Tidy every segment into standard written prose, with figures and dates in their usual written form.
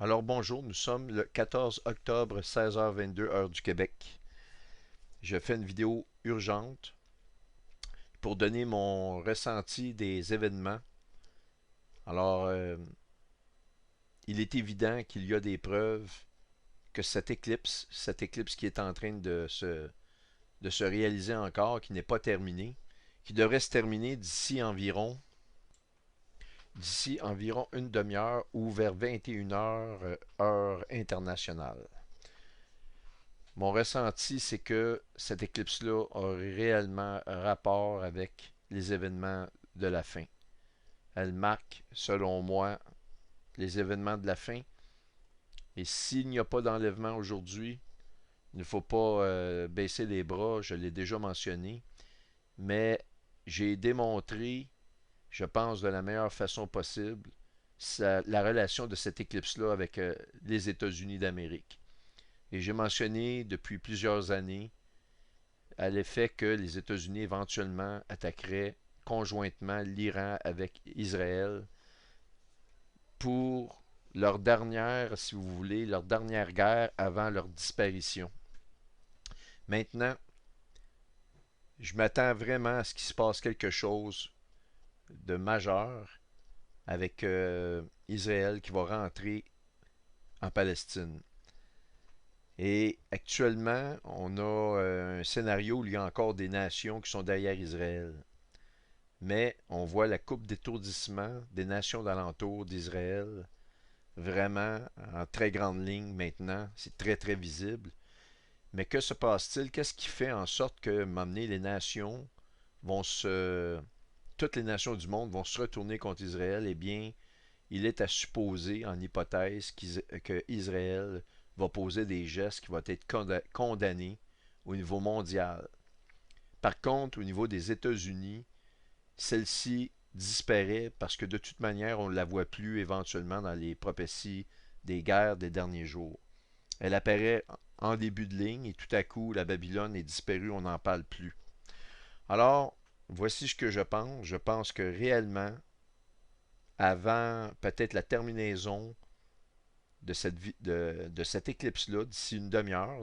Alors bonjour, nous sommes le 14 octobre, 16h22, heure du Québec. Je fais une vidéo urgente pour donner mon ressenti des événements. Alors, il est évident qu'il y a des preuves que cette éclipse qui est en train de se réaliser encore, qui n'est pas terminée, qui devrait se terminer d'ici environ une demi-heure ou vers 21 heures, heure internationale. Mon ressenti, c'est que cette éclipse-là aurait réellement un rapport avec les événements de la fin. Elle marque, selon moi, les événements de la fin. Et s'il n'y a pas d'enlèvement aujourd'hui, il ne faut pas baisser les bras, je l'ai déjà mentionné, mais j'ai démontré, je pense de la meilleure façon possible, la relation de cette éclipse-là avec les États-Unis d'Amérique. Et j'ai mentionné depuis plusieurs années à l'effet que les États-Unis éventuellement attaqueraient conjointement l'Iran avec Israël pour leur dernière, si vous voulez, leur dernière guerre avant leur disparition. Maintenant, je m'attends vraiment à ce qu'il se passe quelque chose de majeur avec Israël qui va rentrer en Palestine. Et actuellement, on a un scénario où il y a encore des nations qui sont derrière Israël. Mais on voit la coupe d'étourdissement des nations d'alentour d'Israël vraiment en très grande ligne maintenant. C'est très très visible. Mais que se passe-t-il? Qu'est-ce qui fait en sorte que, m'amener les nations vont se... Toutes les nations du monde vont se retourner contre Israël? Eh bien, il est à supposer, en hypothèse, que Israël va poser des gestes qui vont être condamnés au niveau mondial. Par contre, au niveau des États-Unis, celle-ci disparaît parce que de toute manière, on ne la voit plus éventuellement dans les prophéties des guerres des derniers jours. Elle apparaît en début de ligne et tout à coup, la Babylone est disparue, on n'en parle plus. Alors, voici ce que je pense. Je pense que réellement, avant peut-être la terminaison de cette éclipse-là, d'ici une demi-heure,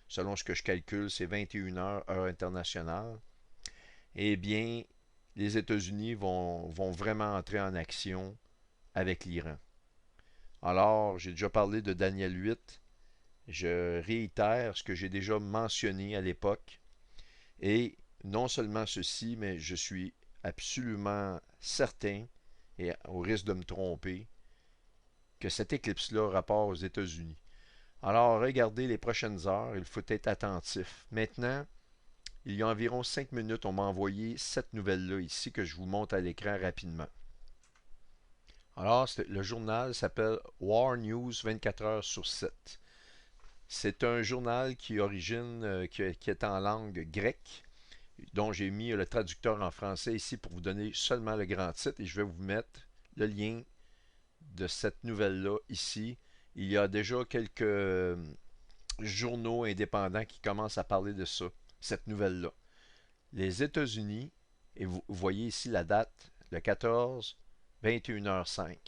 selon ce que je calcule, c'est 21 heures, heure internationale, eh bien, les États-Unis vont vraiment entrer en action avec l'Iran. Alors, j'ai déjà parlé de Daniel 8. Je réitère ce que j'ai déjà mentionné à l'époque. Et non seulement ceci, mais je suis absolument certain, et au risque de me tromper, que cette éclipse-là rapporte aux États-Unis. Alors, regardez les prochaines heures, il faut être attentif. Maintenant, il y a environ 5 minutes, on m'a envoyé cette nouvelle-là ici que je vous montre à l'écran rapidement. Alors, le journal s'appelle War News 24 heures sur 7. C'est un journal qui est en langue grecque, dont j'ai mis le traducteur en français ici pour vous donner seulement le grand titre et je vais vous mettre le lien de cette nouvelle-là ici. Il y a déjà quelques journaux indépendants qui commencent à parler de ça, cette nouvelle-là. Les États-Unis, et vous voyez ici la date, le 14, 21h05.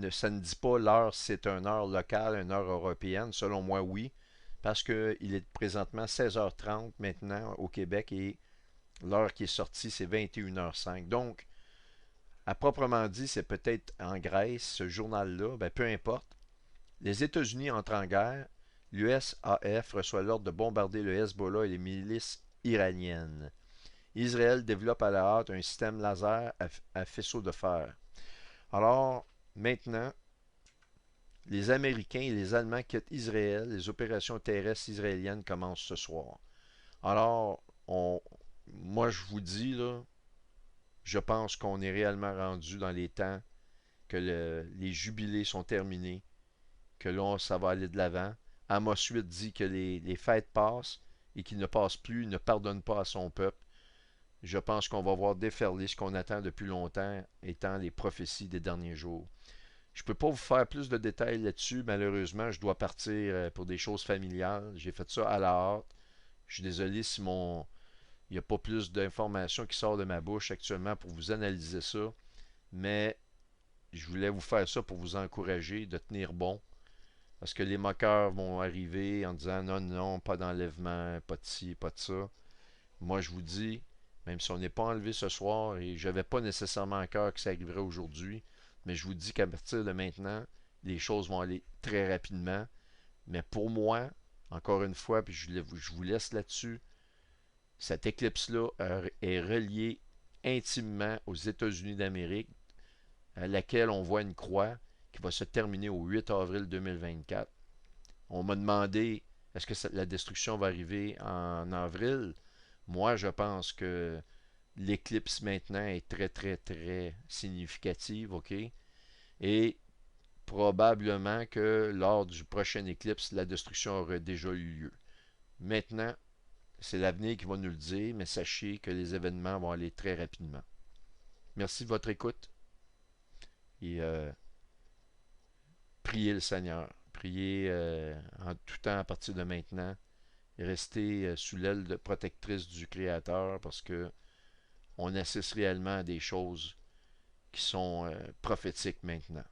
Ça ne dit pas l'heure, c'est une heure locale, une heure européenne. Selon moi, oui, parce qu'il est présentement 16h30 maintenant au Québec et l'heure qui est sortie, c'est 21h05. Donc, à proprement dit, c'est peut-être en Grèce, ce journal-là, ben, peu importe. Les États-Unis entrent en guerre. L'USAF reçoit l'ordre de bombarder le Hezbollah et les milices iraniennes. Israël développe à la hâte un système laser à faisceau de fer. Alors, maintenant, les Américains et les Allemands quittent Israël. Les opérations terrestres israéliennes commencent ce soir. Alors, moi, je vous dis, là, je pense qu'on est réellement rendu dans les temps que les jubilés sont terminés, que là, ça va aller de l'avant. Amos 8 dit que les fêtes passent et qu'il ne passe plus, il ne pardonne pas à son peuple. Je pense qu'on va voir déferler ce qu'on attend depuis longtemps, étant les prophéties des derniers jours. Je ne peux pas vous faire plus de détails là-dessus, malheureusement, je dois partir pour des choses familiales. J'ai fait ça à la hâte. Je suis désolé si il n'y a pas plus d'informations qui sortent de ma bouche actuellement pour vous analyser ça, mais je voulais vous faire ça pour vous encourager de tenir bon. Parce que les moqueurs vont arriver en disant non, non, pas d'enlèvement, pas de ci, pas de ça. Moi, je vous dis, même si on n'est pas enlevé ce soir, et je n'avais pas nécessairement à cœur que ça arriverait aujourd'hui, mais je vous dis qu'à partir de maintenant, les choses vont aller très rapidement. Mais pour moi, encore une fois, puis je vous laisse là-dessus, cette éclipse-là est reliée intimement aux États-Unis d'Amérique, à laquelle on voit une croix qui va se terminer au 8 avril 2024. On m'a demandé est-ce que la destruction va arriver en avril. Moi, je pense que l'éclipse maintenant est très, très, très significative, OK? Et probablement que lors du prochain éclipse, la destruction aurait déjà eu lieu. Maintenant, c'est l'avenir qui va nous le dire, mais sachez que les événements vont aller très rapidement. Merci de votre écoute et priez le Seigneur. Priez en tout temps à partir de maintenant. Restez sous l'aile protectrice du Créateur parce que on assiste réellement à des choses qui sont prophétiques maintenant.